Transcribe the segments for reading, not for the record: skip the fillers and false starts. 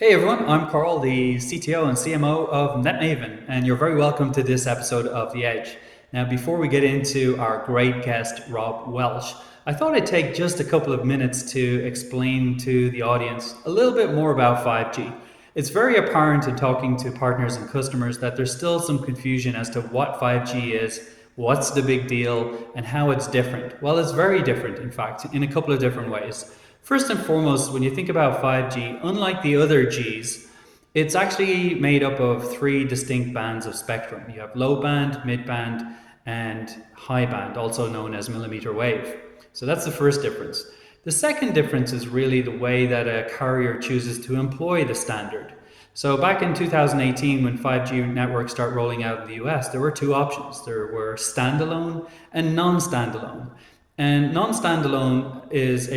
Hey everyone, I'm Carl, the CTO and CMO of NetMaven, and you're very welcome to this episode of The Edge. Now, before we get into our great guest, Rob Welch, I thought I'd take just a couple of minutes to explain to the audience a little bit more about 5G. It's very apparent in talking to partners and customers that there's still some confusion as to what 5G is, what's the big deal, and how it's different. Well, it's very different, in fact, in a couple of different ways. First and foremost, when you think about 5G, unlike the other Gs, it's actually made up of three distinct bands of spectrum. You have low band, mid band, and high band, also known as millimeter wave. So that's the first difference. The second difference is really the way that a carrier chooses to employ the standard. So back in 2018, when 5G networks start rolling out in the US, there were two options. There were standalone and non-standalone. And non-standalone is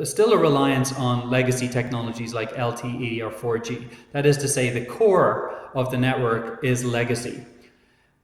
still a reliance on legacy technologies like LTE or 4G. That is to say, the core of the network is legacy.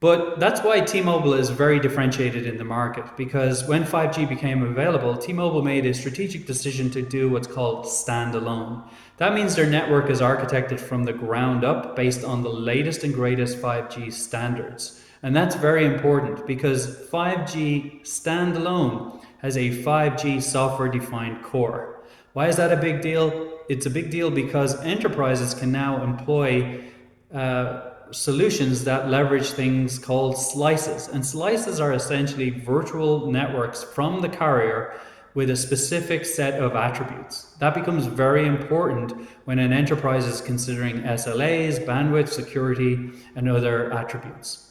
But that's why T-Mobile is very differentiated in the market, because when 5G became available, T-Mobile made a strategic decision to do what's called standalone. That means their network is architected from the ground up based on the latest and greatest 5G standards. And that's very important because 5G standalone has a 5G software-defined core. Why is that a big deal? It's a big deal because enterprises can now employ solutions that leverage things called slices. And slices are essentially virtual networks from the carrier with a specific set of attributes. That becomes very important when an enterprise is considering SLAs, bandwidth, security, and other attributes.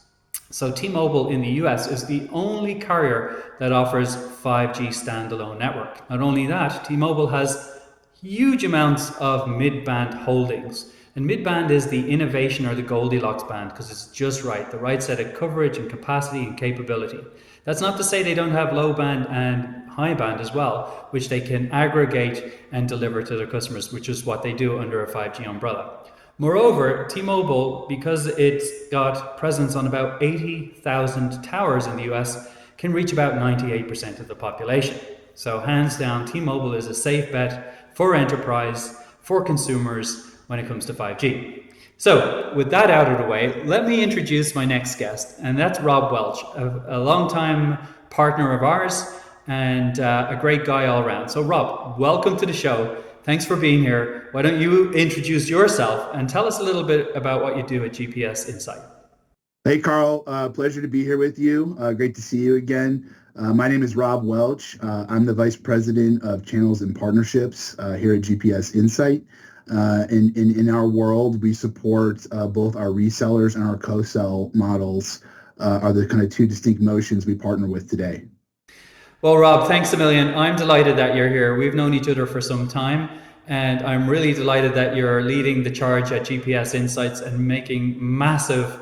So T-Mobile in the US is the only carrier that offers 5G standalone network. Not only that, T-Mobile has huge amounts of mid-band holdings. And mid-band is the innovation or the Goldilocks band because it's just right, the right set of coverage and capacity and capability. That's not to say they don't have low band and high band as well, which they can aggregate and deliver to their customers, which is what they do under a 5G umbrella. Moreover, T-Mobile, because it's got presence on about 80,000 towers in the US, can reach about 98% of the population. So hands down, T-Mobile is a safe bet for enterprise, for consumers, when it comes to 5G. So with that out of the way, let me introduce my next guest, and that's Rob Welch, a longtime partner of ours and a great guy all around. So Rob, welcome to the show. Thanks for being here. Why don't you introduce yourself and tell us a little bit about what you do at GPS Insight? Hey, Carl. Pleasure to be here with you. Great to see you again. My name is Rob Welch. I'm the Vice President of Channels and Partnerships here at GPS Insight. In our world, we support both our resellers and our co-sell models are the kind of two distinct motions we partner with today. Well, Rob, thanks a million. I'm delighted that you're here. We've known each other for some time, and I'm really delighted that you're leading the charge at GPS Insights and making massive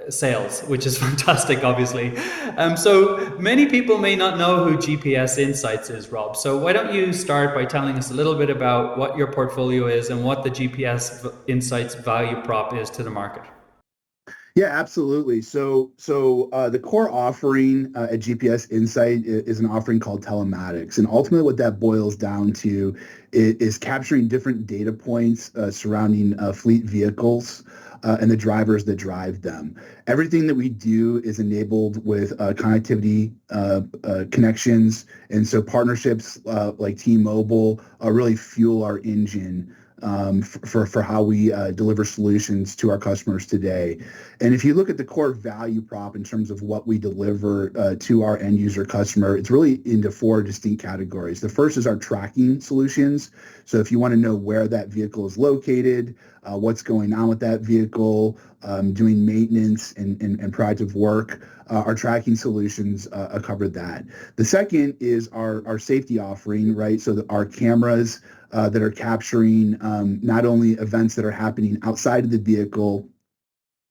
sales, which is fantastic, obviously. So many people may not know who GPS Insights is, Rob. So why don't you start by telling us a little bit about what your portfolio is and what the GPS Insights value prop is to the market? Yeah, absolutely. So the core offering at GPS Insight is an offering called telematics, and ultimately what that boils down to is capturing different data points surrounding fleet vehicles and the drivers that drive them. Everything that we do is enabled with connectivity connections, and so partnerships like T-Mobile really fuel our engine for how we deliver solutions to our customers today. And if you look at the core value prop in terms of what we deliver to our end user customer, it's really into four distinct categories. The first is our tracking solutions. So if you want to know where that vehicle is located, what's going on with that vehicle, doing maintenance and proactive work, our tracking solutions cover that. The second is our safety offering, right? So our cameras that are capturing not only events that are happening outside of the vehicle,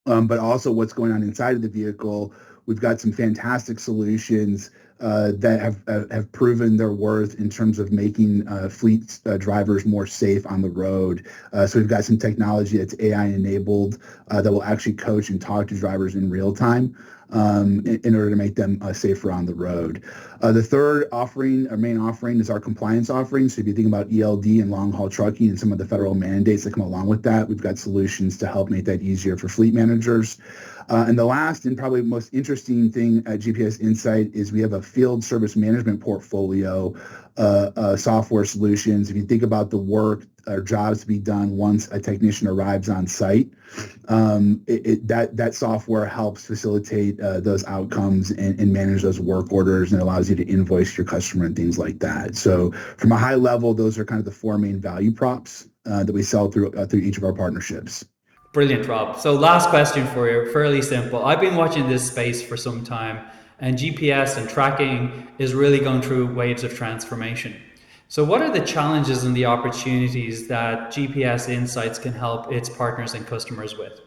but also what's going on inside of the vehicle. We've got some fantastic solutions that have proven their worth in terms of making fleet drivers more safe on the road. So we've got some technology that's AI enabled that will actually coach and talk to drivers in real time. in order to make them safer on the road. The third offering, our main offering, is our compliance offering. So if you think about ELD and long haul trucking and some of the federal mandates that come along with that, we've got solutions to help make that easier for fleet managers. And the last and probably most interesting thing at GPS Insight is we have a field service management portfolio, software solutions. If you think about the work or jobs to be done once a technician arrives on site, that software helps facilitate those outcomes and manage those work orders, and allows you to invoice your customer and things like that. So from a high level, those are kind of the four main value props that we sell through each of our partnerships. Brilliant, Rob. So, last question for you, fairly simple. I've been watching this space for some time, and GPS and tracking is really going through waves of transformation. So, what are the challenges and the opportunities that GPS Insights can help its partners and customers with?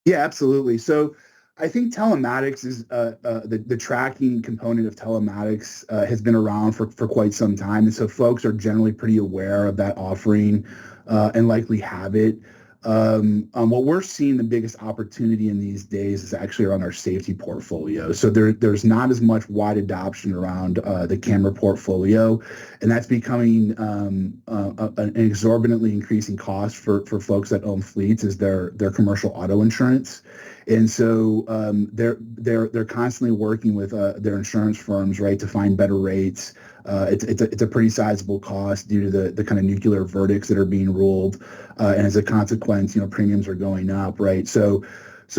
Yeah, absolutely. So I think telematics is the tracking component of telematics has been around for quite some time. And so folks are generally pretty aware of that offering and likely have it. What we're seeing the biggest opportunity in these days is actually around our safety portfolio. So there's not as much wide adoption around the camera portfolio, and that's becoming an exorbitantly increasing cost for folks that own fleets is their commercial auto insurance. And so they're constantly working with their insurance firms, right, to find better rates. It's a pretty sizable cost due to the kind of nuclear verdicts that are being ruled, and as a consequence, premiums are going up, right? So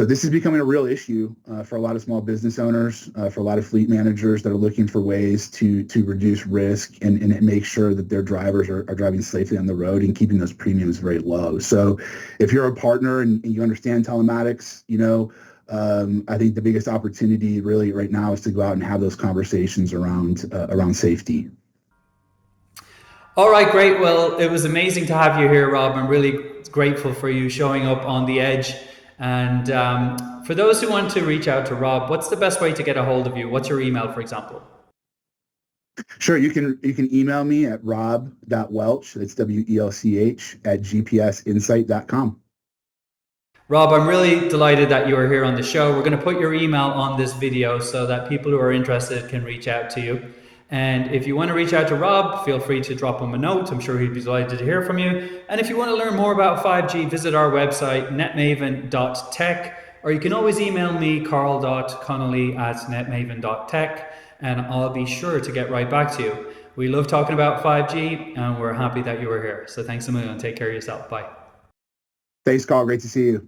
this is becoming a real issue for a lot of small business owners, for a lot of fleet managers that are looking for ways to reduce risk and make sure that their drivers are driving safely on the road and keeping those premiums very low. So if you're a partner and you understand telematics, I think the biggest opportunity really right now is to go out and have those conversations around safety. All right, great. Well, it was amazing to have you here, Rob. I'm really grateful for you showing up on the edge. And for those who want to reach out to Rob, what's the best way to get a hold of you? What's your email, for example? Sure, you can email me at rob.welch, that's WELCH, at gpsinsight.com. Rob, I'm really delighted that you are here on the show. We're going to put your email on this video so that people who are interested can reach out to you. And if you want to reach out to Rob, feel free to drop him a note. I'm sure he'd be delighted to hear from you. And if you want to learn more about 5G, visit our website, netmaven.tech, or you can always email me, carl.connolly@netmaven.tech, and I'll be sure to get right back to you. We love talking about 5G, and we're happy that you were here. So thanks a million. Take care of yourself. Bye. Thanks, Carl. Great to see you.